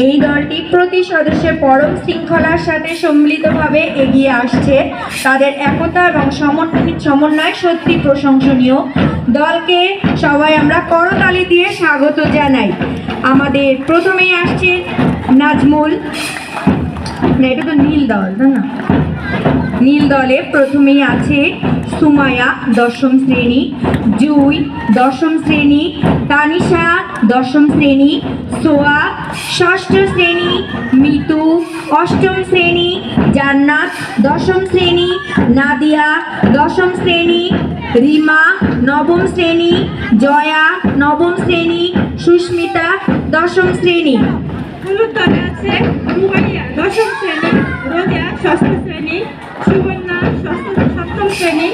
এই দলটি প্রতি সদস্যের পরম শৃঙ্খলার সাথে সম্মিলিতভাবে এগিয়ে আসছে। তাদের একতা এবং সমন্বয় সত্যি প্রশংসনীয়। দলকে সবাই আমরা করতালি দিয়ে স্বাগত জানাই। আমাদের প্রথমেই আসছে নাজমুল, না এটা তো নীল দল, তাই না? নীল দলে প্রথমেই আছে সুমায়া দশম শ্রেণী, জুই দশম শ্রেণী, তানিশা দশম শ্রেণী, সোয়া ষষ্ঠ শ্রেণী, মিতু অষ্টম শ্রেণী, জান্নাত দশম শ্রেণী, নাদিয়া দশম শ্রেণী, রিমা নবম শ্রেণী, জয়া নবম শ্রেণী, সুস্মিতা দশম শ্রেণী। হলুদ দলে আছে রুবাইয়া দশম শ্রেণী, রোজিয়া ষষ্ঠ শ্রেণী, সুবর্ণা সপ্তম শ্রেণী,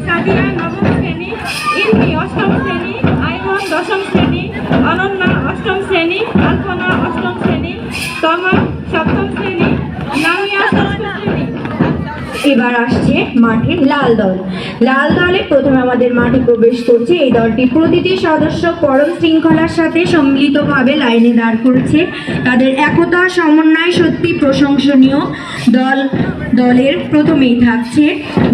সাদিয়া নবম শ্রেণী, ইন্দি অষ্টম শ্রেণী, আইমন দশম শ্রেণী, অনন্যা অষ্টম শ্রেণী, আলপনা অষ্টম শ্রেণী, তমা সপ্তম শ্রেণী, লামিয়া ষষ্ঠ শ্রেণী। এবার আসছে মাঠে লাল দল। লাল দলে প্রথমে আমাদের মাঠে প্রবেশ করছে এই দলটি প্রতিটি সদস্য পরম শৃঙ্খলার সাথে সম্মিলিতভাবে লাইনে দাঁড় করেছে। তাদের একতা সমন্বয় সত্যি প্রশংসনীয়। দলের প্রথমেই থাকছে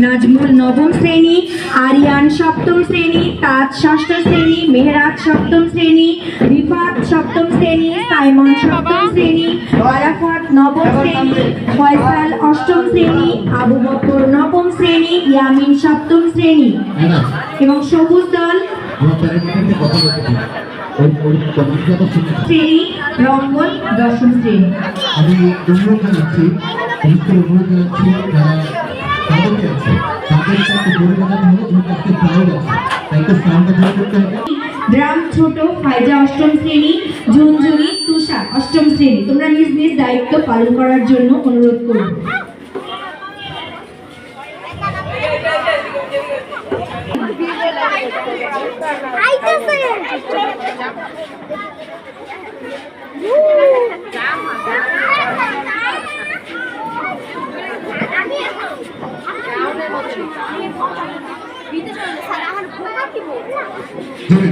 নাজমুল নবম শ্রেণী, আরিয়ান সপ্তম শ্রেণী, তাজ ষষ্ঠ শ্রেণী, মেহরাজ সপ্তম শ্রেণী, রিফাত সপ্তম শ্রেণী, সাইমন সপ্তম শ্রেণী, আরাফাত নবম শ্রেণী, ফয়সাল অষ্টম শ্রেণী, আবু বকর নবম শ্রেণী, ইয়ামিন সপ্তম শ্রেণী। এবং সবুজ দল শ্রেণী, রঙ্গন দশম শ্রেণী। আমি অনুরোধ জানাচ্ছি, অনুরোধ জানাচ্ছি যারা সামনে আছে তাদের সাথে জোরে বাজাতে হবে, এবং কাছে সাউন্ড আছে তাই তো সাউন্ডটা জোরে করতে হবে। ড্রাম ছোট ফাইজা অষ্টম শ্রেণী, ঝুনঝুনি তুষার অষ্টম শ্রেণী। তোমরা নিজ নিজ দায়িত্ব পালন করার জন্য অনুরোধ করব।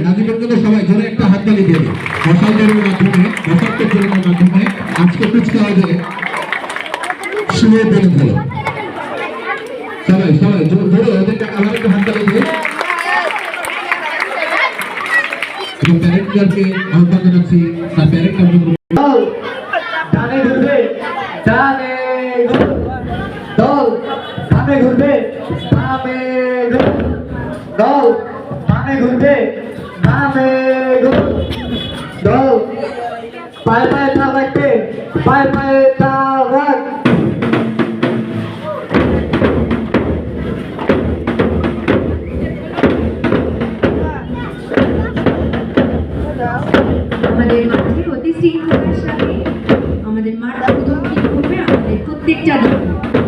নাজিবের জন্য সবাই জোরে একটা হাততালি দিয়ে দিন। মশাল জোরের মাধ্যমে, মশাক্ত জোরের মাধ্যমে আজকে কুচকাওয়াজে শুয়ে বেঁধে দিল। সবাই সবাই জোরে ওদেরকে আবার একটা হাততালি দিয়ে এবং প্যারেন্টদেরকে আহ্বান জানাচ্ছি তার প্যারেন্ট কার্যক্রম ডানে ঘুরবে, ডানে দল বামে ঘুরবে, বামে দল বামে ঘুরবে, বামে দল পায়ে পায়ে তাল রাখবে, পায়ে পায়ে তাল রাখ। আমাদের মাঠে অতি শৃঙ্খলার সাথে আমাদের মাঠ প্রদক্ষিণ করবে আমাদের প্রত্যেকটা দল,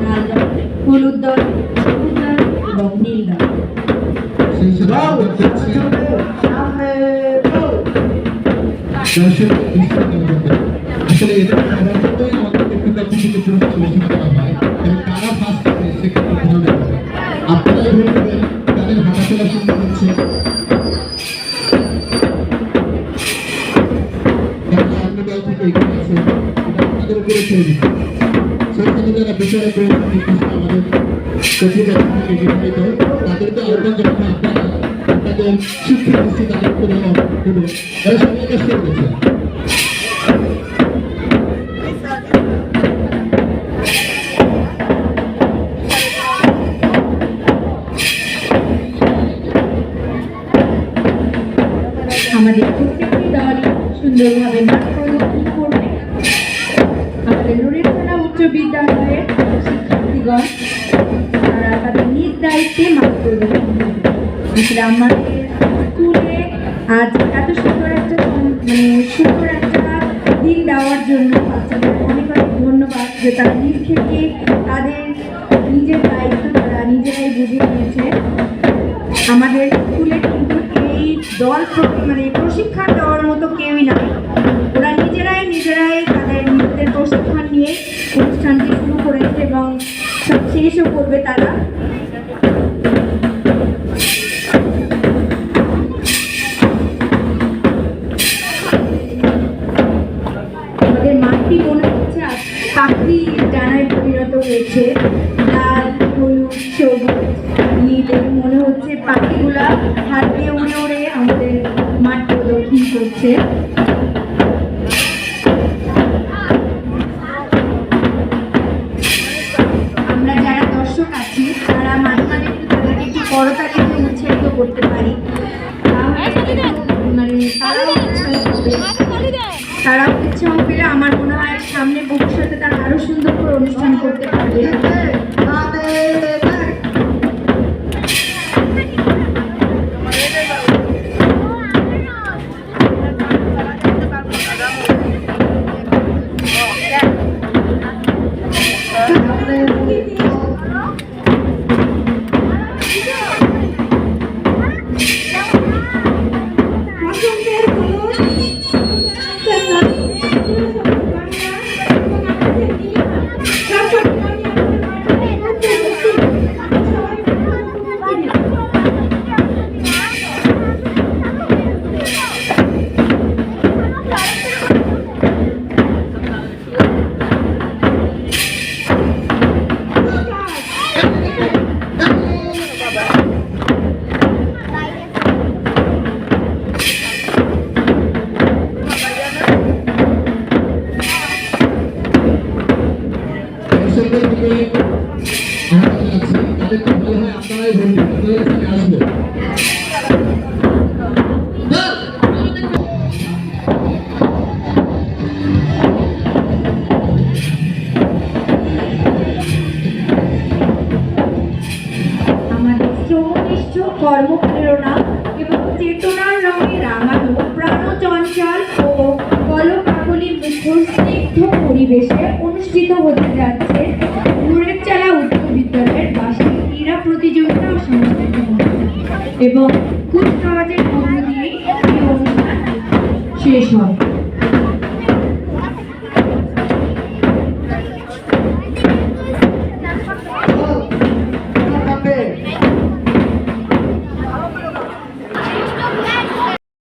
লাল দল, হলুদ দল, সবুজ দল এবং নীল দল। সেই সাথে দল আহ্বান করছি সামনে দল দর্শক আসলে এদের সবার মতোই আমাদের একটু কাছে থেকে পুরস্কার বেশি করা হয় এবং তারা ফার্স্ট হবে সেক্ষেত্রে ধন্যবাদ হবে। আপনারাই বলবেন তাদের হাঁটাচলা শুরু হচ্ছে, অন্য দল থেকে এগিয়ে আছে, এটা আপনাদের উপরে ছেড়ে দিচ্ছে। সেই সাথে যারা বিচারে করে আমাদের কঠিন থেকে বিবাহিত তাদেরকে আহ্বান জানানো আপনারা আপনাদের শিক্ষা দৃষ্টি তাদের করে দেবো, এরা সবাই কাজ করে গেছে। আমাদের প্রত্যেকটি দল সুন্দরভাবে মাঠ প্রদক্ষিণ করবে। আমাদের নুরেরখানা উচ্চ বিদ্যালয়ের শিক্ষার্থীগণ তারা তাদের নিজ দায়িত্বে মাঠ প্রদক্ষিণ করবে। আসলে আমাদের স্কুলে আজ এত সুন্দর একটা সুন্দর একটা দিন দেওয়ার জন্য বাচ্চাদের অনেক অনেক ধন্যবাদ যে তারা নিজ থেকে তাদের নিজের দায়িত্ব তারা নিজেরাই বুঝে নিয়েছে। আমাদের স্কুলে কিন্তু এই দল প্রশিক্ষণ দেওয়ার মতো কেউই নাই। ওরা নিজেরাই তাদের নিজেদের প্রশিক্ষণ নিয়ে অনুষ্ঠানটি শুরু করেছে এবং সব শেষও করবে তারা। আমাদের মাঠটি রয়েছে লাল, হলুদ, সবুজ, নীল। মনে হচ্ছে পাখিগুলা হাত দিয়ে উড়ে উড়ে আমাদের মাঠ প্রদক্ষিণ করছে। আমরা যারা দর্শক আছি তারা মাঝে মাঝে একটু তাদেরকে একটু করতালি দিয়ে উৎসাহিত করতে পারি, তাহলে মানে তারাও উৎসাহ পেলে আমার মনে হয় সামনে ভবিষ্যতে তারা আরো সুন্দর করে অনুষ্ঠান করতে পারবে। দর্শকদের দিকে আমরা যাচ্ছি, তাদেরকে ভালো হয় আপনারাই ভোট দিন, আপনারা এখানে আসবেন। আমাদের শ্রমনিষ্ঠ কর্মপ্রেরণা এবং চেতনার রঙে রাঙানো প্রাণচঞ্চল ও কলকাকলি মুখর স্নিগ্ধ পরিবেশে অনুষ্ঠিত হতে যাচ্ছে নূরের চালা উচ্চ বিদ্যালয়ের বার্ষিক ক্রীড়া প্রতিযোগিতা ও সাংস্কৃতিক অনুষ্ঠান, এবং কুচকাওয়াজের মধ্য দিয়ে এই অনুষ্ঠান শেষ হয়।